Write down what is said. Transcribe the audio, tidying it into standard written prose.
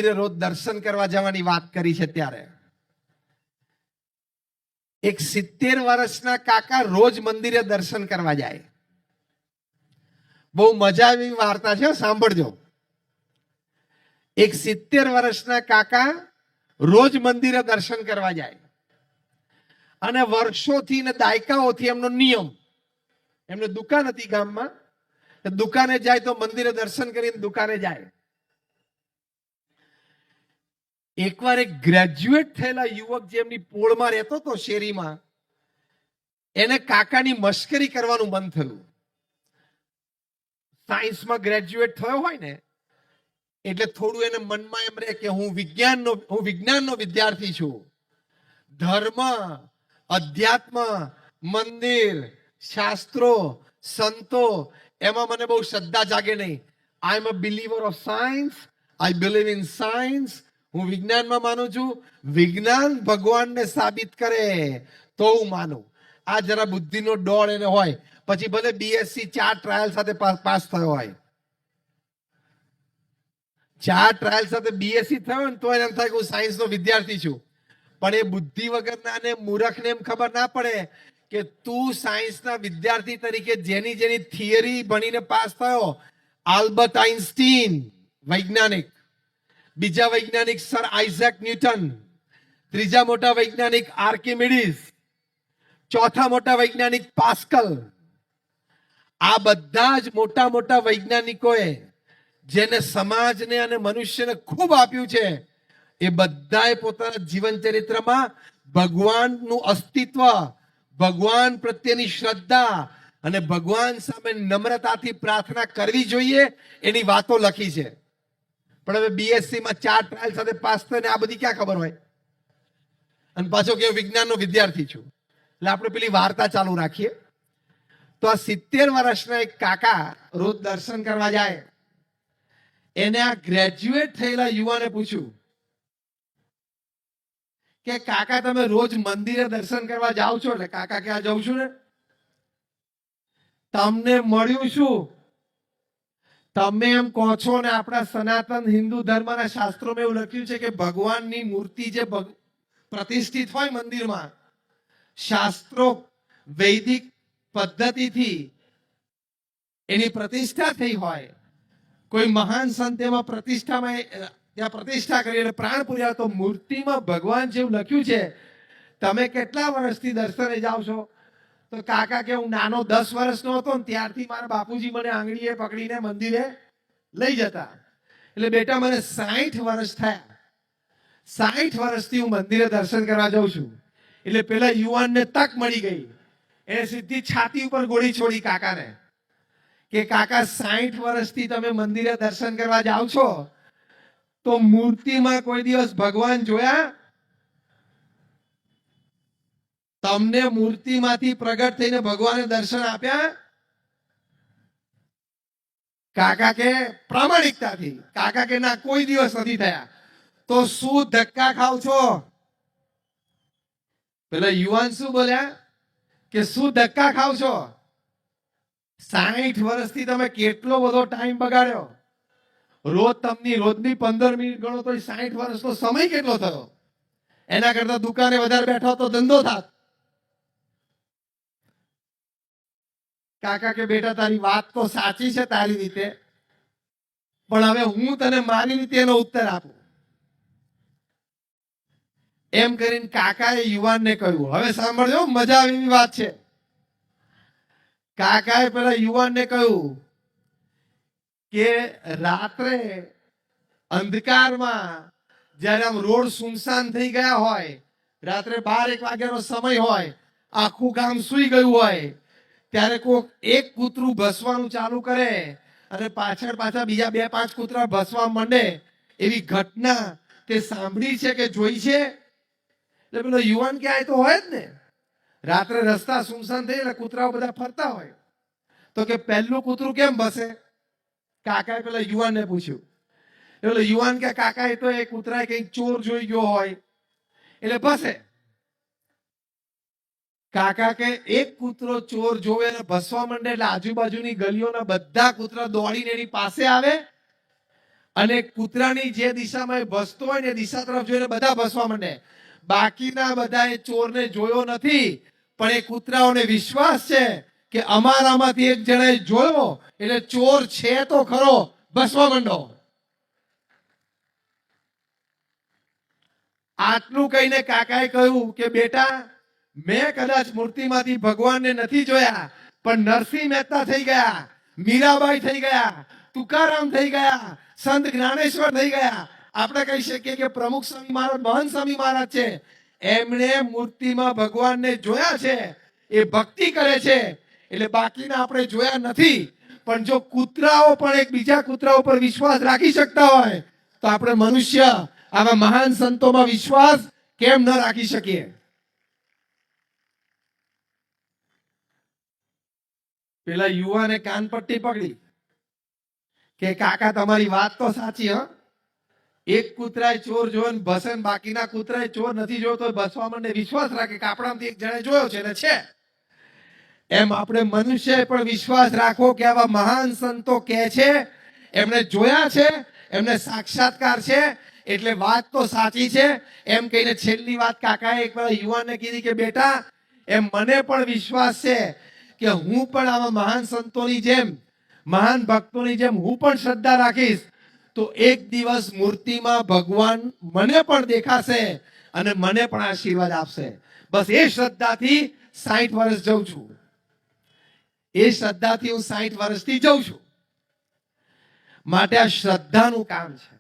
રોજ દર્શન કરવા જવાની વાત કરી છે ત્યારે એક 70 વર્ષના કાકા રોજ મંદિરે દર્શન કરવા જાય. બહુ મજા આવી વાર્તા છે, સાંભળજો. એક 70 વર્ષના કાકા રોજ મંદિરે દર્શન કરવા જાય અને વર્ષોથી ને દાયકાઓથી એમનો નિયમ, એમને દુકાન હતી ગામમાં, દુકાને જાય તો મંદિરે દર્શન કરીને દુકાને જાય. એકવાર એક ગ્રેજ્યુએટ થયેલા યુવક જે એમની પોળમાં રહેતો હતો શેરીમાં, એને કાકાની મશ્કરી કરવાનું મન થયું. સાયન્સમાં ગ્રેજ્યુએટ થયો હોય ને એટલે થોડું એને મનમાં એમ રહે કે હું વિજ્ઞાનનો વિદ્યાર્થી છું. ધર્મ, અધ્યાત્મ, મંદિર, શાસ્ત્રો, સંતો એમાં મને બહુ શ્રદ્ધા જાગે નહીં. I am a believer of science, I believe in science. હું વિજ્ઞાનમાં માનું છું. વિજ્ઞાન ભગવાનને સાબિત કરે તો હું માનું. આ જરા બુદ્ધિનો ડોળ એને હોય. પછી ભલે બીએસસી 4 ટ્રાયલ સાથે પાસ થયો હોય, 4 ટ્રાયલ સાથે બીએસસી થયો ને તો એને એમ થાય કે હું સાયન્સનો વિદ્યાર્થી છું. પણ એ બુદ્ધિ વગરના ને મૂર્ખને એમ ખબર ના પડે કે તું સાયન્સના વિદ્યાર્થી તરીકે જેની જેની થિયરી ભણીને પાસ થયો, આલ્બર્ટ આઇન્સ્ટીન વૈજ્ઞાનિક, બીજા વૈજ્ઞાનિક સર આઇઝેક ન્યૂટન, ત્રીજા મોટા વૈજ્ઞાનિક આર્કિમિડીઝ, ચોથા મોટા વૈજ્ઞાનિક પાસ્કલ. આ બધા જ મોટા મોટા વૈજ્ઞાનિકોએ જેને સમાજને અને મનુષ્યને ખૂબ આપ્યું છે, એ બધાએ પોતાના જીવન ચરિત્રમાં ભગવાનનું અસ્તિત્વ, ભગવાન પ્રત્યેની શ્રદ્ધા અને ભગવાન સામે નમ્રતાથી પ્રાર્થના કરવી જોઈએ એની વાતો લખી છે. પણ હવે બીએસસી માં 4 ટ્રાયલ સાથે પાસ થઈને આ બધી ક્યાં ખબર હોય, અને પાછો કે વિજ્ઞાનનો વિદ્યાર્થી છું. એટલે આપણે પેલી વાર્તા ચાલુ રાખીએ. તો આ 70 વર્ષના એક કાકા રોજ દર્શન કરવા જાય. એને આ ગ્રેજ્યુએટ થયેલા યુવાને પૂછ્યું કે કાકા તમે રોજ મંદિરે દર્શન કરવા જાઓ છો? એટલે કાકા કે આ જાઉં છું ને. તમને મળ્યું શું? તમે એમ કહો છો ને આપણા સનાતન હિન્દુ ધર્મના શાસ્ત્રોમાં એવું લખ્યું છે કે ભગવાનની મૂર્તિ જે પ્રતિષ્ઠિત હોય મંદિરમાં, શાસ્ત્રો વૈદિક પદ્ધતિથી એની પ્રતિષ્ઠા થઈ હોય, કોઈ મહાન સંત એમાં પ્રતિષ્ઠા કરી એટલે પ્રાણ પૂર્યા, તો મૂર્તિમાં ભગવાન જેવું લખ્યું છે. તમે કેટલા વર્ષથી દર્શને જાઓ છો? તો કાકા કે હું નાનો 10 વર્ષનો હતો ને ત્યારથી મારા બાપુજી મને આંગળીએ પકડીને મંદિરે લઈ જતા. એટલે બેટા મને 60 વર્ષ થયા. 60 વર્ષથી હું મંદિરે દર્શન કરવા જાઉં છું. એટલે પેલા યુવાનને તક મળી ગઈ. એને સીધી છાતી ઉપર ગોળી છોડી કાકાને કે કાકા 60 વર્ષથી તમે મંદિરે દર્શન કરવા જાઓ છો, તો મૂર્તિમાં કોઈ દિવસ ભગવાન જોયા? તમને મૂર્તિમાંથી પ્રગટ થઈને ભગવાને દર્શન આપ્યા? કાકા કે પ્રામાણિકતાથી કાકા કે ના, કોઈ દિવસ નથી થયા. તો શું ધક્કા ખાવ છો? પેલા યુવાન શું બોલ્યા કે શું ધક્કા ખાવ છો? 60 વર્ષથી તમે કેટલો બધો ટાઈમ બગાડ્યો. રોજની 15 મિનિટ ગણો તો 60 વર્ષનો સમય કેટલો થયો? એના કરતા દુકાને વધારે બેઠો તો ધંધો થાત. કાકા કે બેટા તારી વાત તો સાચી છે તારી રીતે, પણ હવે હું તને મારી રીતે એનો ઉત્તર આપું. એમ કરીને કાકાએ યુવાનને કહ્યું, હવે સાંભળજો, મજા આવે એવી વાત છે. કાકાએ પેલા યુવાનને કહ્યું કે રાત્રે અંધકારમાં જ્યારે આમ રોડ સુનસાન થઈ ગયા હોય, રાત્રે 12-1 વાગ્યાનો સમય હોય, આખું ગામ સૂઈ ગયું હોય, ત્યારે કોક એક કૂતરું ભસવાનું ચાલુ કરે અને પાછા બીજા 2-5 કૂતરા ભસવા માંડે, એવી ઘટના તે સાંભળી છે કે જોઈ છે? એટલે પેલો યુવાન ક્યાંય તો હોય જ ને. રાત્રે રસ્તા સુનસાન થઈ એટલે કૂતરાઓ બધા ફરતા હોય, તો કે પહેલું કૂતરું કેમ ભસે? કાકાએ પેલા યુવાનને પૂછ્યું. એટલે યુવાન કે કાકા એ તો એ કૂતરાએ કંઈક ચોર જોઈ ગયો હોય એટલે ભસે. કાકા કે એક કૂતરો ચોર જોવે અને ભસવા માંડે એટલે આજુબાજુની ગલીઓના બધા કૂતરા દોડીને એની પાસે આવે અને કૂતરાની જે દિશામાં એ ભસતો હોય ને એ દિશા તરફ જોઈને બધા ભસવા માંડે. બાકીના બધાએ ચોરને જોયો નથી, પણ એ કૂતરાઓને વિશ્વાસ છે કે અમારામાંથી એક જણાએ જોયો એટલે ચોર છે તો ખરો, ભસવા માંડો. આટલું કહીને કાકાએ કહ્યું કે બેટા, મેં કદાચ મૂર્તિમાંથી ભગવાનને નથી જોયા, પણ નરસિંહ મહેતા થઈ ગયા, મીરાબાઈ થઈ ગયા, તુકારામ થઈ ગયા, સંત જ્ઞાનેશ્વર થઈ ગયા. આપણે કહી શકીએ કે પ્રમુખ સ્વામી મહારાજ, મહંત સ્વામી મહારાજ છે, એમણે મૂર્તિમાં ભગવાનને જોયા છે, એ ભક્તિ કરે છે. એટલે બાકીના આપણે જોયા નથી, પણ જો કૂતરાઓ પણ એક બીજા કૂતરાઓ પર વિશ્વાસ રાખી શકતા હોય તો આપણે મનુષ્ય આવા મહાન સંતોમાં વિશ્વાસ કેમ ન રાખી શકીએ? પેલા યુવાને કાનપટ્ટી પકડી કે કાકા તમારી વાત તો સાચી, હ એક કૂતરાએ ચોર જોયો ને ભસે, બાકીના કૂતરાએ ચોર નથી જોયો તો ભસવા માંડે, વિશ્વાસ રાખે કે આપણામાંથી એક જણે જોયો છે ને છે. એમ આપણે મનુષ્ય પણ વિશ્વાસ રાખો કે આવા મહાન સંતો કહે છે, એમણે જોયા છે, એમને સાક્ષાત્કાર છે, એટલે વાત તો સાચી છે. એમ કહીને છેલ્લી વાત કાકાએ એકવાર યુવાનને કીધી કે બેટા, એમ મને પણ વિશ્વાસ છે કે હું પણ આવા મહાન સંતોની જેમ, મહાન ભક્તોની જેમ હું પણ શ્રદ્ધા રાખીશ તો એક દિવસ મૂર્તિમાં ભગવાન મને પણ દેખાશે અને મને પણ આશીર્વાદ આપશે. બસ એ શ્રદ્ધાથી 60 વર્ષ જઉં છું, એ શ્રદ્ધાથી હું 60 વર્ષથી જઉં છું. માટે આ શ્રદ્ધાનું કામ છે.